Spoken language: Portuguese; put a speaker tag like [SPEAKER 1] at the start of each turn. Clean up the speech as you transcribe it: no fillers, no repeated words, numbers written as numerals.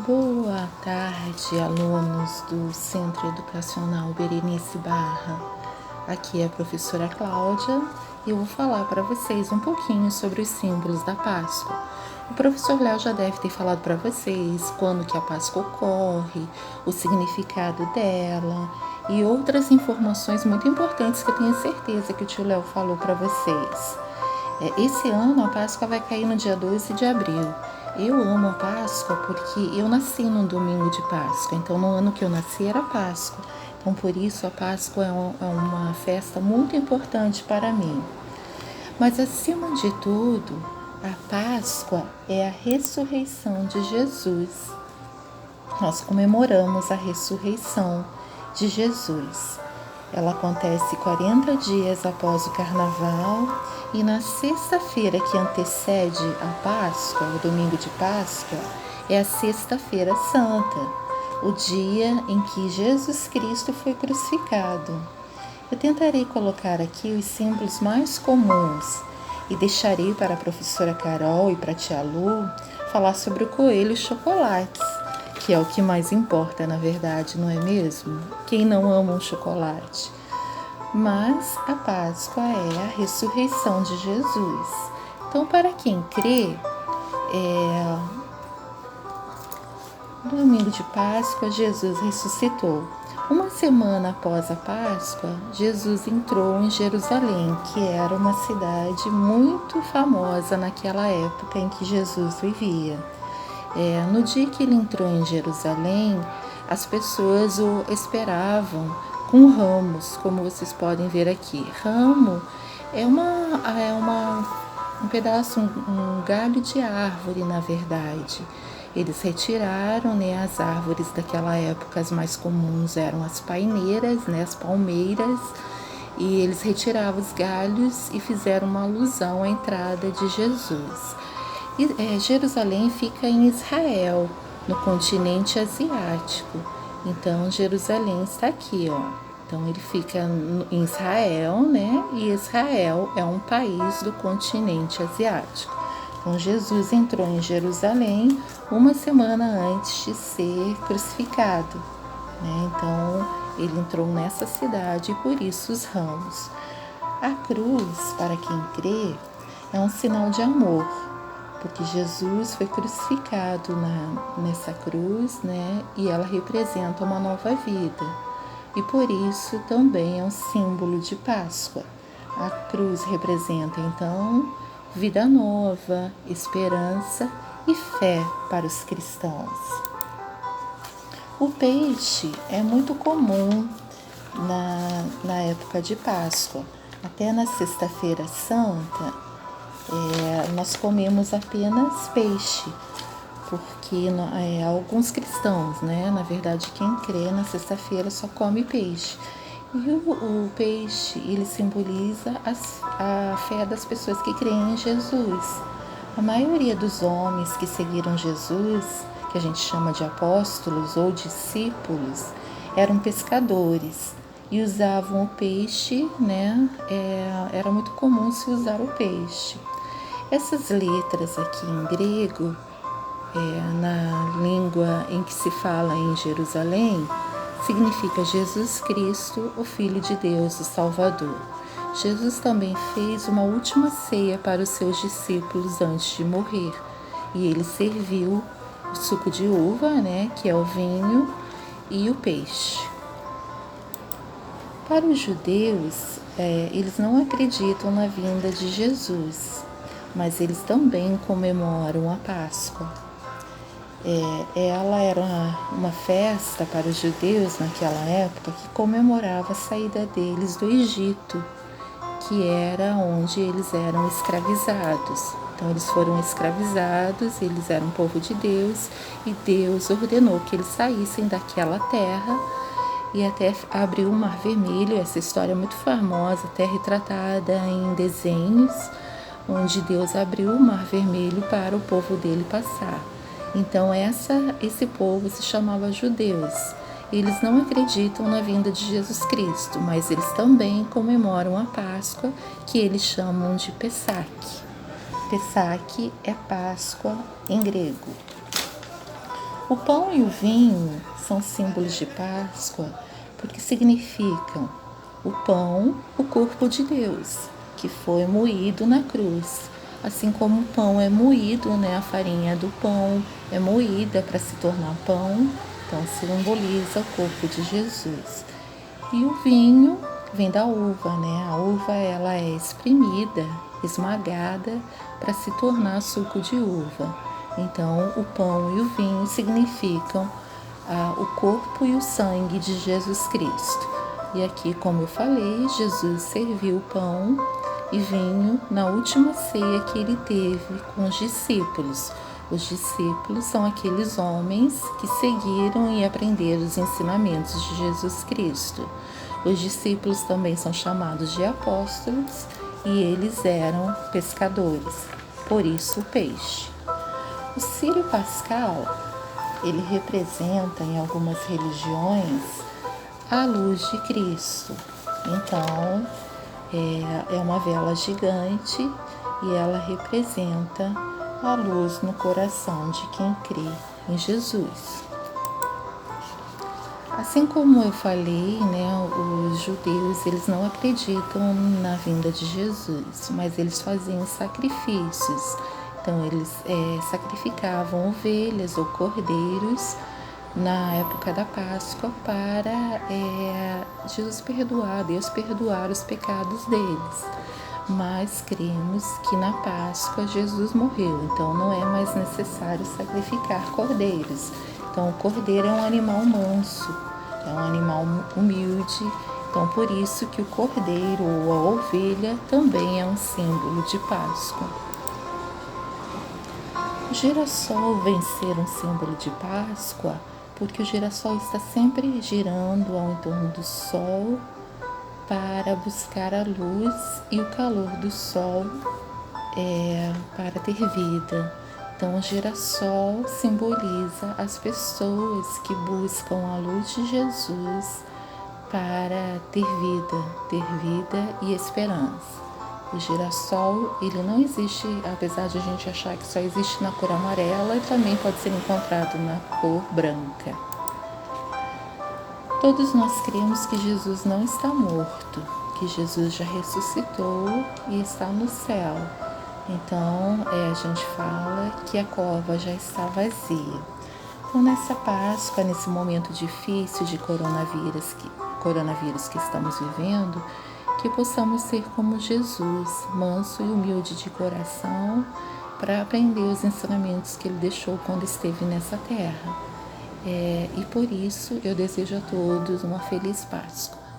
[SPEAKER 1] Boa tarde, alunos do Centro Educacional Berenice Barra. Aqui é a professora Cláudia e eu vou falar para vocês um pouquinho sobre os símbolos da Páscoa. O professor Léo já deve ter falado para vocês quando que a Páscoa ocorre, o significado dela e outras informações muito importantes que eu tenho certeza que o tio Léo falou para vocês. Esse ano a Páscoa vai cair no dia 12 de abril. Eu amo a Páscoa porque eu nasci num domingo de Páscoa, então no ano que eu nasci era Páscoa. Então por isso a Páscoa é uma festa muito importante para mim. Mas acima de tudo, a Páscoa é a ressurreição de Jesus. Nós comemoramos a ressurreição de Jesus. Ela acontece 40 dias após o Carnaval e na sexta-feira que antecede a Páscoa, o domingo de Páscoa, é a Sexta-feira Santa, o dia em que Jesus Cristo foi crucificado. Eu tentarei colocar aqui os símbolos mais comuns e deixarei para a professora Carol e para a tia Lu falar sobre o coelho e chocolates, que é o que mais importa, na verdade, não é mesmo? Quem não ama um chocolate? Mas a Páscoa é a ressurreição de Jesus. Então, para quem crê, no domingo de Páscoa, Jesus ressuscitou. Uma semana após a Páscoa, Jesus entrou em Jerusalém, que era uma cidade muito famosa naquela época em que Jesus vivia. No dia que ele entrou em Jerusalém, as pessoas o esperavam com ramos, como vocês podem ver aqui. Ramo é um pedaço, um galho de árvore, na verdade. Eles retiraram, as árvores daquela época, as mais comuns eram as paineiras, as palmeiras, e eles retiravam os galhos e fizeram uma alusão à entrada de Jesus. Jerusalém fica em Israel, no continente asiático. Então, Jerusalém está aqui, ó. Então, ele fica em Israel, E Israel é um país do continente asiático. Então, Jesus entrou em Jerusalém uma semana antes de ser crucificado, Então, ele entrou nessa cidade e por isso os ramos. A cruz, para quem crê, é um sinal de amor, porque Jesus foi crucificado nessa cruz, E ela representa uma nova vida. E por isso também é um símbolo de Páscoa. A cruz representa, então, vida nova, esperança e fé para os cristãos. O peixe é muito comum na época de Páscoa. Até na Sexta-feira Santa, nós comemos apenas peixe, porque alguns cristãos, na verdade quem crê na sexta-feira só come peixe. E o peixe, ele simboliza a fé das pessoas que creem em Jesus. A maioria dos homens que seguiram Jesus, que a gente chama de apóstolos ou discípulos, eram pescadores e usavam o peixe, era muito comum se usar o peixe. Essas letras aqui em grego, na língua em que se fala em Jerusalém, significa Jesus Cristo, o Filho de Deus, o Salvador. Jesus também fez uma última ceia para os seus discípulos antes de morrer, e ele serviu o suco de uva, que é o vinho, e o peixe. Para os judeus, eles não acreditam na vinda de Jesus, mas eles também comemoram a Páscoa. Ela era uma festa para os judeus naquela época que comemorava a saída deles do Egito, que era onde eles eram escravizados. Então eles foram escravizados, eles eram um povo de Deus e Deus ordenou que eles saíssem daquela terra e até abriu o Mar Vermelho. Essa história é muito famosa, até retratada em desenhos, onde Deus abriu o Mar Vermelho para o povo dele passar. Então esse povo se chamava judeus. Eles não acreditam na vinda de Jesus Cristo, mas eles também comemoram a Páscoa, que eles chamam de Pesach. Pesach é Páscoa em grego. O pão e o vinho são símbolos de Páscoa porque significam o pão, o corpo de Deus, que foi moído na cruz. Assim como o pão é moído, a farinha do pão é moída para se tornar pão, então simboliza o corpo de Jesus. E o vinho vem da uva, A uva ela é espremida, esmagada para se tornar suco de uva. Então, o pão e o vinho significam o corpo e o sangue de Jesus Cristo. E aqui, como eu falei, Jesus serviu o pão e vinho na última ceia que ele teve com os discípulos. Os discípulos são aqueles homens que seguiram e aprenderam os ensinamentos de Jesus Cristo. Os discípulos também são chamados de apóstolos e eles eram pescadores, por isso o peixe. O Círio Pascal, ele representa em algumas religiões a luz de Cristo. Então, é uma vela gigante e ela representa a luz no coração de quem crê em Jesus. Assim como eu falei, os judeus eles não acreditam na vinda de Jesus, mas eles faziam sacrifícios. Então eles sacrificavam ovelhas ou cordeiros na época da Páscoa para Deus perdoar os pecados deles. Mas cremos que na Páscoa Jesus morreu, então não é mais necessário sacrificar cordeiros. Então o cordeiro é um animal manso, é um animal humilde, então por isso que o cordeiro ou a ovelha também é um símbolo de Páscoa. O girassol vem ser um símbolo de Páscoa porque o girassol está sempre girando ao entorno do sol para buscar a luz e o calor do sol para ter vida. Então, o girassol simboliza as pessoas que buscam a luz de Jesus para ter vida e esperança. O girassol, ele não existe, apesar de a gente achar que só existe na cor amarela, e também pode ser encontrado na cor branca. Todos nós cremos que Jesus não está morto, que Jesus já ressuscitou e está no céu. Então, a gente fala que a cova já está vazia. Então, nessa Páscoa, nesse momento difícil de coronavírus que estamos vivendo, que possamos ser como Jesus, manso e humilde de coração, para aprender os ensinamentos que ele deixou quando esteve nessa terra. E por isso eu desejo a todos uma feliz Páscoa.